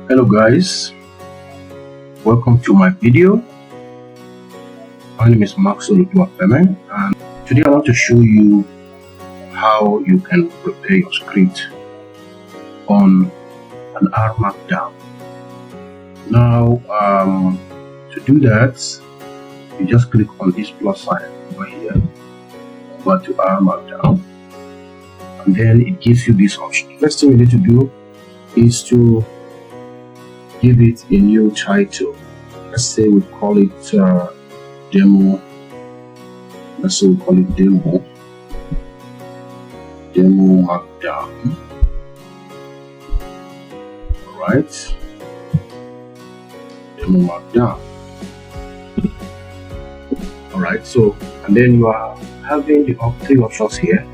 Hello guys, welcome to my video. My name is Rstudio, and today I want to show you how you can prepare your script on an R Markdown. Now to do that, you just click on this plus sign over here, over to R Markdown, and then it gives you this option. The first thing you need to do is to give it a new title. Let's say we call it demo. Let's say we call it demo Markdown. Alright, demo Markdown. Alright, so and then you are having the three options here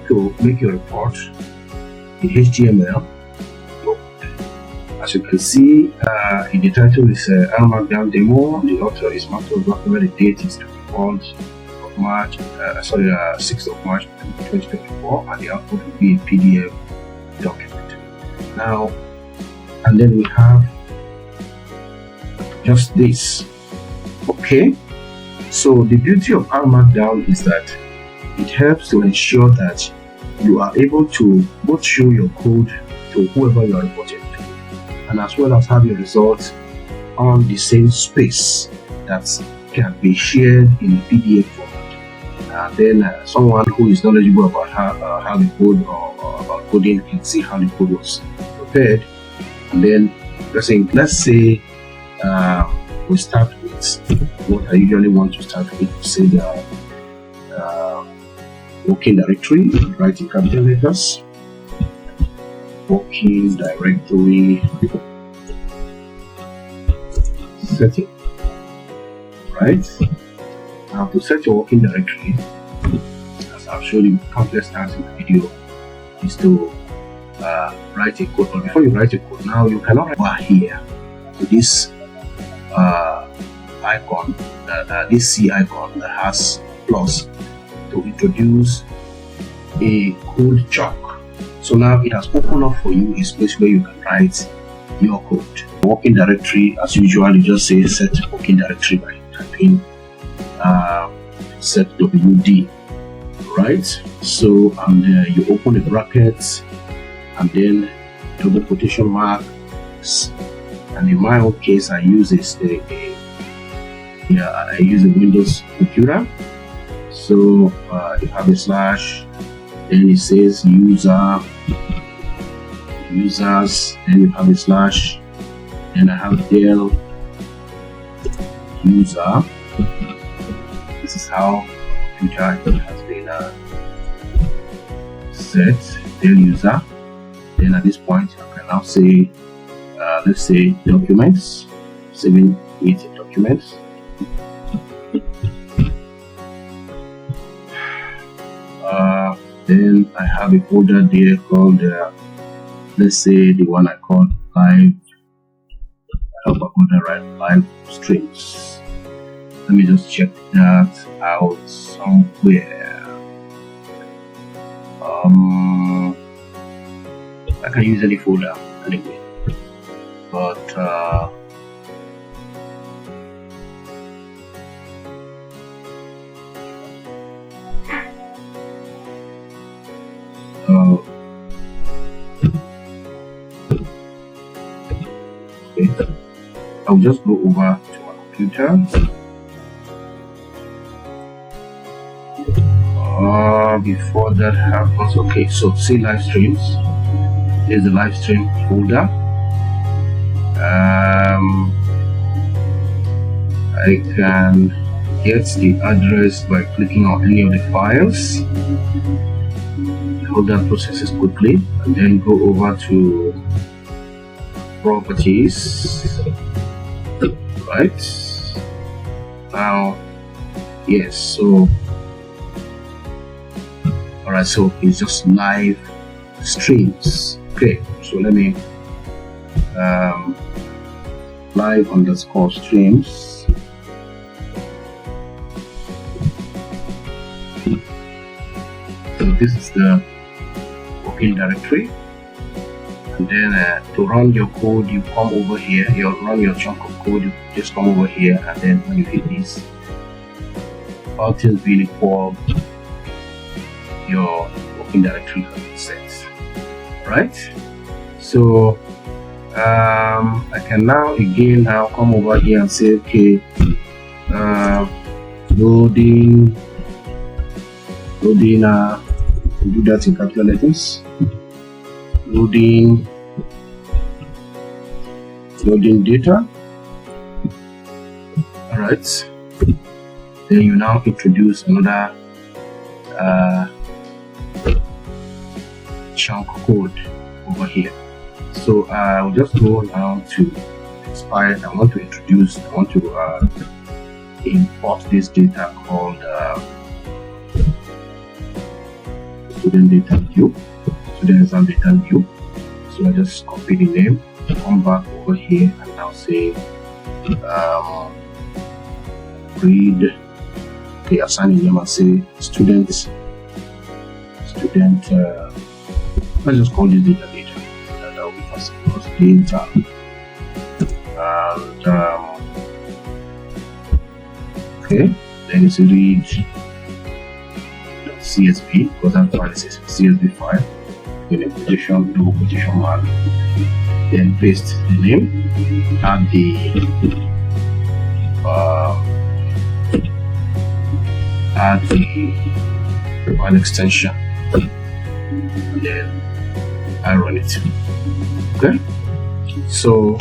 to make your report in HTML. As you can see, in the title is R Markdown demo. The author is Markdow document. The date is 6th of March 2024, and the output will be a PDF document. Now, and then we have just this. Okay, so the beauty of R Markdown is that it helps to ensure that you are able to both show your code to whoever you are reporting, and as well as have your results on the same space that can be shared in PDF format. Then someone who is knowledgeable about how the code or about coding can see how the code was prepared. And then let's say we start with what I usually want to start with, say the working directory, write in capital letters. Working directory setting. Right, now to set your working directory, as I've showed you countless times in the video, is to write a code. But before you write a code, now you cannot write here to this icon, this C icon that has plus, to introduce a code chunk. So now it has opened up for you a space where you can write your code. Working directory, as usual, you just say set working directory by typing set wd. Right, so and you open the brackets and then double quotation marks. And in my own case, I use I use a Windows computer. So you have a slash, then it says users, then you have a slash, then I have Dell user. This is how computer has been set, Dell user. Then at this point I can now say let's say documents, saving it in documents. Then I have a folder there called let's say the one I call live. I have a folder right, live streams. Let me just check that out somewhere. I can use any folder anyway, but I'll just go over to my computer. Before that happens, okay, so see live streams. There's the live stream folder. I can get the address by clicking on any of the files. Hold that processes quickly, and then go over to properties. Right now, yes, so alright, so it's just live streams. Okay, so let me live underscore streams. So this is the working directory. and then to run your code, you come over here. You run your chunk of code, you just come over here, and then when you hit this, all things being equal, your working directory has been set, right? So I can now again come over here and say, okay, loading, do that in capital letters, loading data. All right, then you now introduce another chunk code over here. So I'll just go now to expire. I want to import this data called student data view, student exam data view. So I just copy the name, come back over here, and now say read. Okay, assign a name and say student. Let's just call this data. That will be fast because data. And okay, then it's read CSV because that file is a CSV file. In a quotation, do quotation mark, then paste the name, add the file extension, and then I run it. Okay, so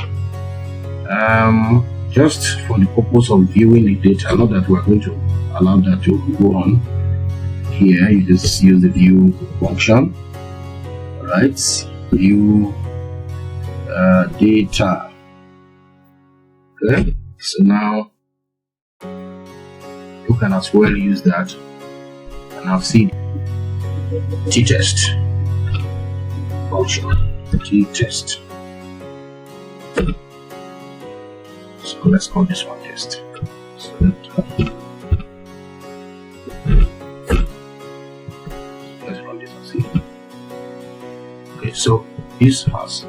just for the purpose of viewing the data, not that we're going to allow that to go on here, you just use the view function. Right, view data. Okay, so now you can as well use that, and I've seen t-test function, t-test. So let's call this one test. So let's run this and see. Okay, so this has,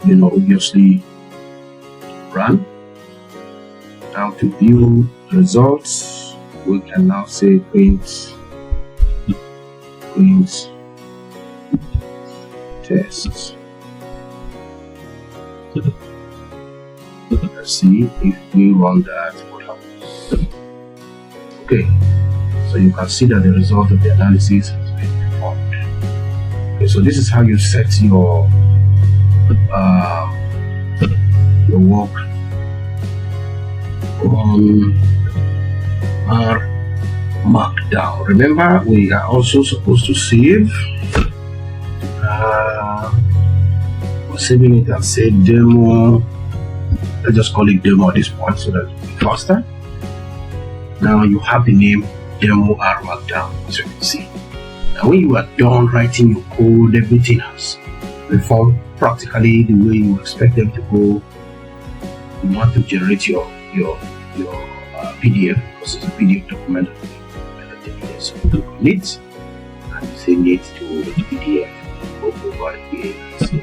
obviously run. Now to view results, we can now say print tests. Let's see if we run that, what happens. Okay, so you can see that the result of the analysis has been performed. Okay, so this is how you set your work on R Markdown. Remember, we are also supposed to save. We're saving it and say demo. Let's just call it demo at this point so that it'll be faster. Now you have the name demo R Markdown, as you can see. Now when you are done writing your code, everything has performed practically the way you expect them to go. You want to generate your PDF, because it's a PDF document. So you commit and you say need to PDF. Go over here and say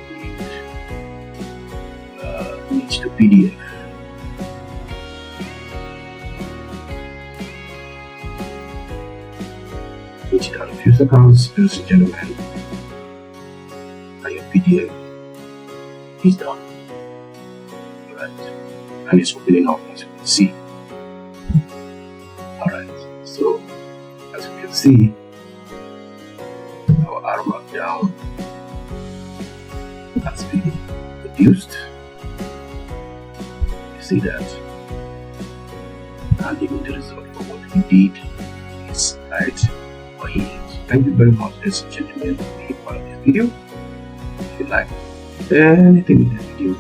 need to PDF. Wait it out a few seconds, ladies and gentlemen, and your PDF is done. Alright, and it's opening up, as you can see. Alright, so as you can see, our R Markdown has been produced. You see that, and even the result for what we did is right here. So thank you very much, ladies and gentlemen, for being part of this video. If you like anything in this video,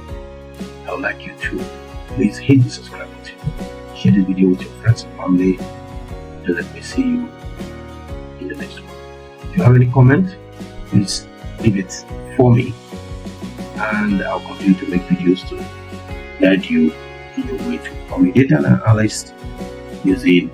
I would like you to please hit the subscribe button, share this video with your friends and family, and let me see you in the next one. If you have any comment, please leave it for me, and I'll continue to make videos to guide you in your way to become a data analyst using